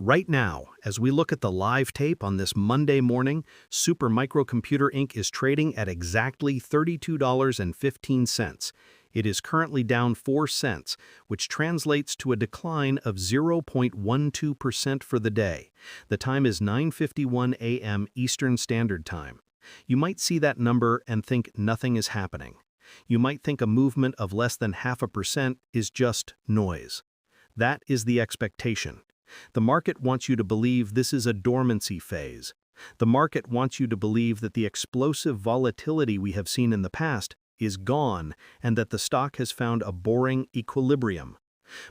Right now, as we look at the live tape on this Monday morning, Super Microcomputer Inc. is trading at exactly $32.15. It is currently down 4 cents, which translates to a decline of 0.12% for the day. The time is 9:51 a.m. Eastern Standard Time. You might see that number and think nothing is happening. You might think a movement of less than 0.5% is just noise. That is the expectation. The market wants you to believe this is a dormancy phase. The market wants you to believe that the explosive volatility we have seen in the past is gone and that the stock has found a boring equilibrium.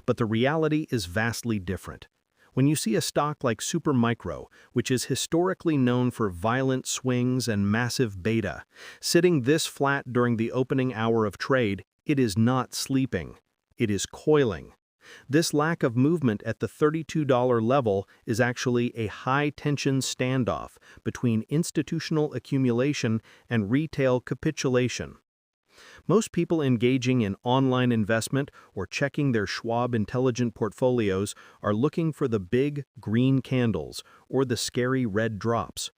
But the reality is vastly different. When you see a stock like Supermicro, which is historically known for violent swings and massive beta, sitting this flat during the opening hour of trade, it is not sleeping. It is coiling. This lack of movement at the $32 level is actually a high-tension standoff between institutional accumulation and retail capitulation. Most people engaging in online investment or checking their Schwab Intelligent portfolios are looking for the big green candles or the scary red drops.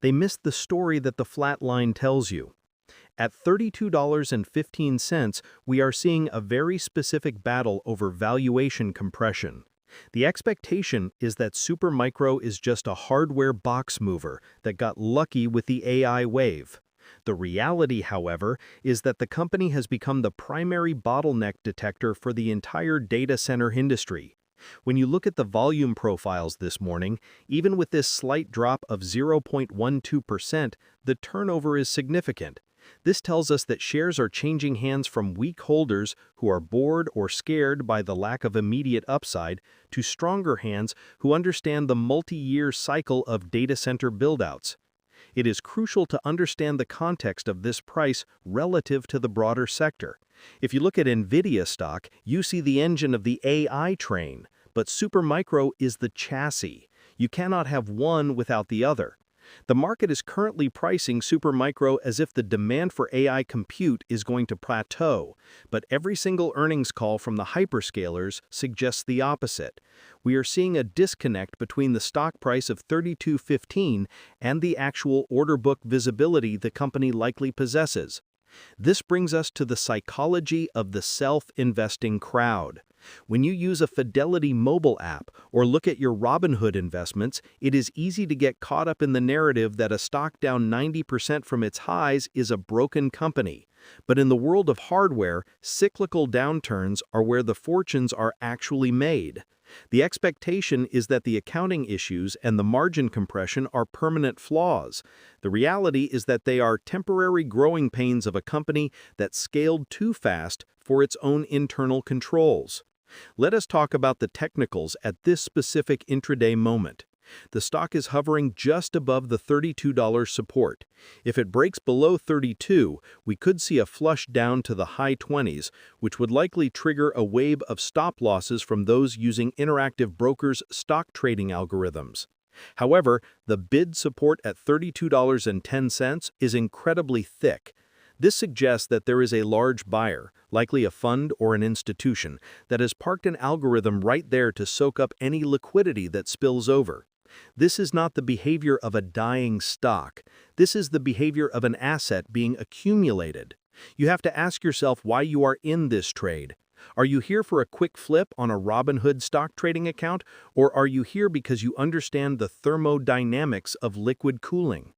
They miss the story that the flat line tells you. At $32.15, we are seeing a very specific battle over valuation compression. The expectation is that Supermicro is just a hardware box mover that got lucky with the AI wave. The reality, however, is that the company has become the primary bottleneck detector for the entire data center industry. When you look at the volume profiles this morning, even with this slight drop of 0.12%, the turnover is significant. This tells us that shares are changing hands from weak holders who are bored or scared by the lack of immediate upside to stronger hands who understand the multi-year cycle of data center buildouts. It is crucial to understand the context of this price relative to the broader sector. If you look at NVIDIA stock, you see the engine of the AI train, but Supermicro is the chassis. You cannot have one without the other. The market is currently pricing Supermicro as if the demand for AI compute is going to plateau, but every single earnings call from the hyperscalers suggests the opposite. We are seeing a disconnect between the stock price of $32.15 and the actual order book visibility the company likely possesses. This brings us to the psychology of the self-investing crowd. When you use a Fidelity mobile app or look at your Robinhood investments, it is easy to get caught up in the narrative that a stock down 90% from its highs is a broken company. But in the world of hardware, cyclical downturns are where the fortunes are actually made. The expectation is that the accounting issues and the margin compression are permanent flaws. The reality is that they are temporary growing pains of a company that scaled too fast for its own internal controls. Let us talk about the technicals at this specific intraday moment. The stock is hovering just above the $32 support. If it breaks below 32, we could see a flush down to the high 20s, which would likely trigger a wave of stop losses from those using Interactive Brokers' stock trading algorithms. However, the bid support at $32.10 is incredibly thick. This suggests that there is a large buyer, likely a fund or an institution, that has parked an algorithm right there to soak up any liquidity that spills over. This is not the behavior of a dying stock. This is the behavior of an asset being accumulated. You have to ask yourself why you are in this trade. Are you here for a quick flip on a Robinhood stock trading account, or are you here because you understand the thermodynamics of liquid cooling?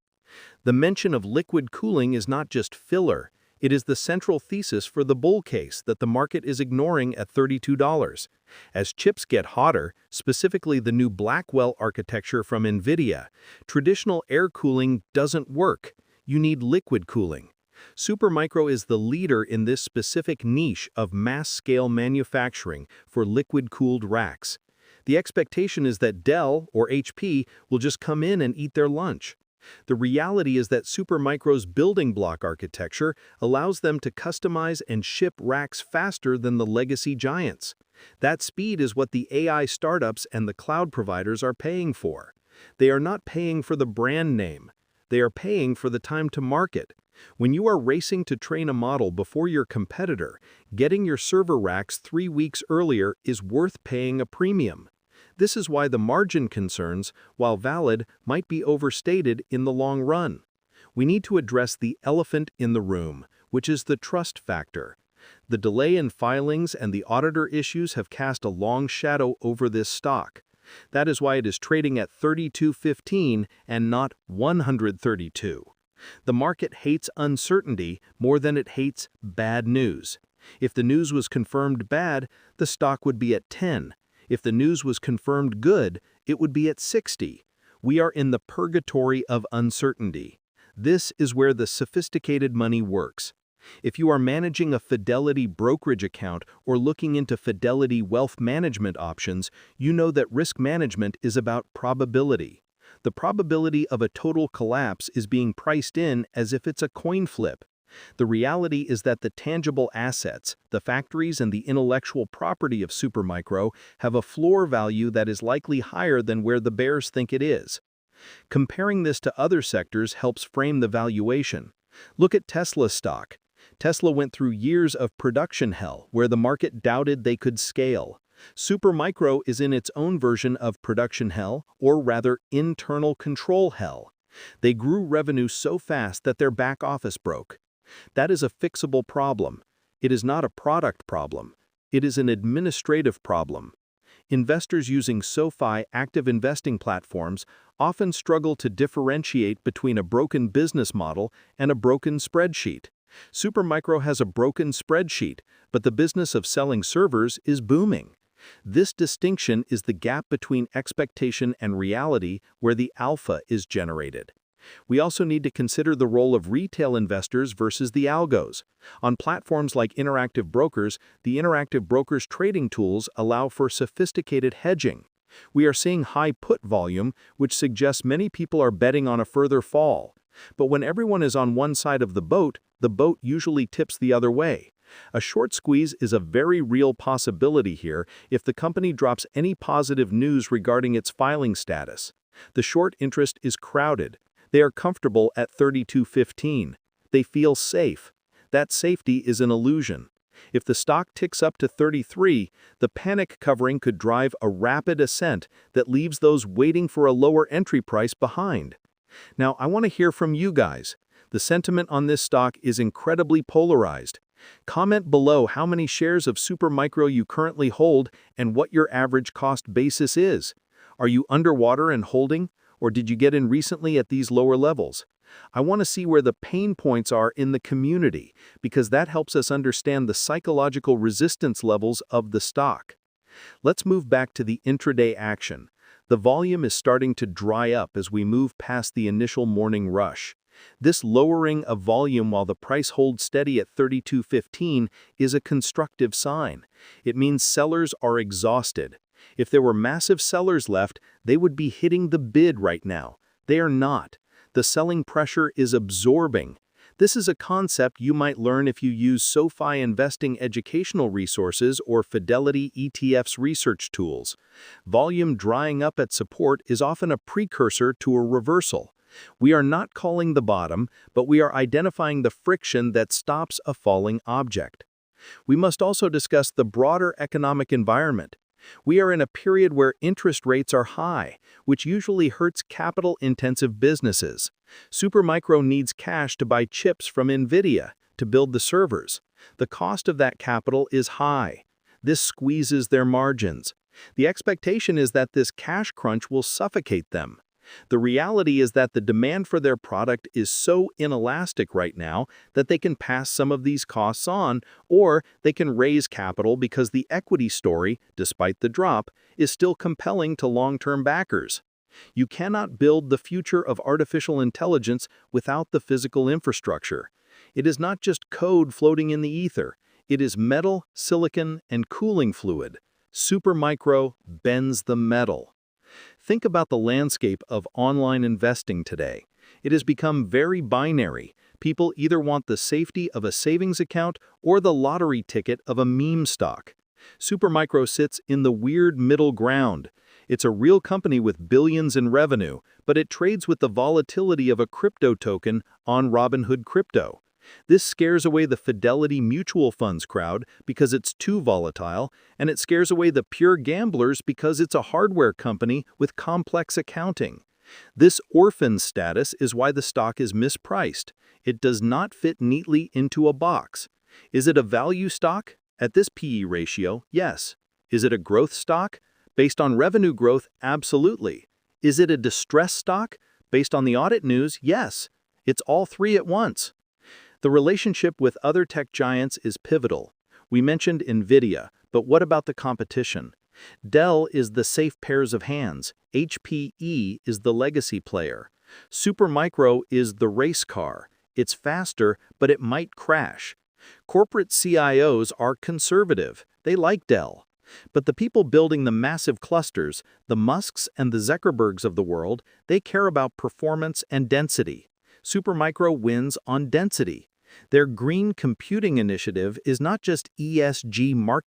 The mention of liquid cooling is not just filler. It is the central thesis for the bull case that the market is ignoring at $32. As chips get hotter, specifically the new Blackwell architecture from NVIDIA, traditional air cooling doesn't work. You need liquid cooling. Supermicro is the leader in this specific niche of mass-scale manufacturing for liquid-cooled racks. The expectation is that Dell or HP will just come in and eat their lunch. The reality is that Supermicro's building block architecture allows them to customize and ship racks faster than the legacy giants. That speed is what the AI startups and the cloud providers are paying for. They are not paying for the brand name. They are paying for the time to market. When you are racing to train a model before your competitor, getting your server racks 3 weeks earlier is worth paying a premium. This is why the margin concerns, while valid, might be overstated in the long run. We need to address the elephant in the room, which is the trust factor. The delay in filings and the auditor issues have cast a long shadow over this stock. That is why it is trading at $32.15 and not $132. The market hates uncertainty more than it hates bad news. If the news was confirmed bad, the stock would be at 10. If the news was confirmed good, it would be at 60. We are in the purgatory of uncertainty. This is where the sophisticated money works. If you are managing a Fidelity brokerage account or looking into Fidelity wealth management options, you know that risk management is about probability. The probability of a total collapse is being priced in as if it's a coin flip. The reality is that the tangible assets, the factories and the intellectual property of Supermicro have a floor value that is likely higher than where the bears think it is. Comparing this to other sectors helps frame the valuation. Look at Tesla stock. Tesla went through years of production hell where the market doubted they could scale. Supermicro is in its own version of production hell, or rather internal control hell. They grew revenue so fast that their back office broke. That is a fixable problem. It is not a product problem. It is an administrative problem. Investors using SoFi active investing platforms often struggle to differentiate between a broken business model and a broken spreadsheet. Supermicro has a broken spreadsheet, but the business of selling servers is booming. This distinction is the gap between expectation and reality where the alpha is generated. We also need to consider the role of retail investors versus the algos. On platforms like Interactive Brokers, the Interactive Brokers trading tools allow for sophisticated hedging. We are seeing high put volume, which suggests many people are betting on a further fall. But when everyone is on one side of the boat usually tips the other way. A short squeeze is a very real possibility here if the company drops any positive news regarding its filing status. The short interest is crowded. They are comfortable at $32.15. They feel safe. That safety is an illusion. If the stock ticks up to 33, the panic covering could drive a rapid ascent that leaves those waiting for a lower entry price behind. Now, I want to hear from you guys. The sentiment on this stock is incredibly polarized. Comment below how many shares of Supermicro you currently hold and what your average cost basis is. Are you underwater and holding, or did you get in recently at these lower levels? I want to see where the pain points are in the community, because that helps us understand the psychological resistance levels of the stock. Let's move back to the intraday action. The volume is starting to dry up as we move past the initial morning rush. This lowering of volume while the price holds steady at $32.15 is a constructive sign. It means sellers are exhausted. If there were massive sellers left, they would be hitting the bid right now. They are not. The selling pressure is absorbing. This is a concept you might learn if you use SoFi Investing educational resources or Fidelity ETF's research tools. Volume drying up at support is often a precursor to a reversal. We are not calling the bottom, but we are identifying the friction that stops a falling object. We must also discuss the broader economic environment. We are in a period where interest rates are high, which usually hurts capital-intensive businesses. Supermicro needs cash to buy chips from NVIDIA to build the servers. The cost of that capital is high. This squeezes their margins. The expectation is that this cash crunch will suffocate them. The reality is that the demand for their product is so inelastic right now that they can pass some of these costs on, or they can raise capital because the equity story, despite the drop, is still compelling to long-term backers. You cannot build the future of artificial intelligence without the physical infrastructure. It is not just code floating in the ether. It is metal, silicon, and cooling fluid. Supermicro bends the metal. Think about the landscape of online investing today. It has become very binary. People either want the safety of a savings account or the lottery ticket of a meme stock. Supermicro sits in the weird middle ground. It's a real company with billions in revenue, but it trades with the volatility of a crypto token on Robinhood Crypto. This scares away the Fidelity mutual funds crowd because it's too volatile, and it scares away the pure gamblers because it's a hardware company with complex accounting. This orphan status is why the stock is mispriced. It does not fit neatly into a box. Is it a value stock? At this PE ratio, yes. Is it a growth stock? Based on revenue growth, absolutely. Is it a distressed stock? Based on the audit news, yes. It's all three at once. The relationship with other tech giants is pivotal. We mentioned NVIDIA, but what about the competition? Dell is the safe pairs of hands. HPE is the legacy player. Supermicro is the race car. It's faster, but it might crash. Corporate CIOs are conservative. They like Dell. But the people building the massive clusters, the Musks and the Zuckerbergs of the world, they care about performance and density. Supermicro wins on density. Their green computing initiative is not just ESG marketing.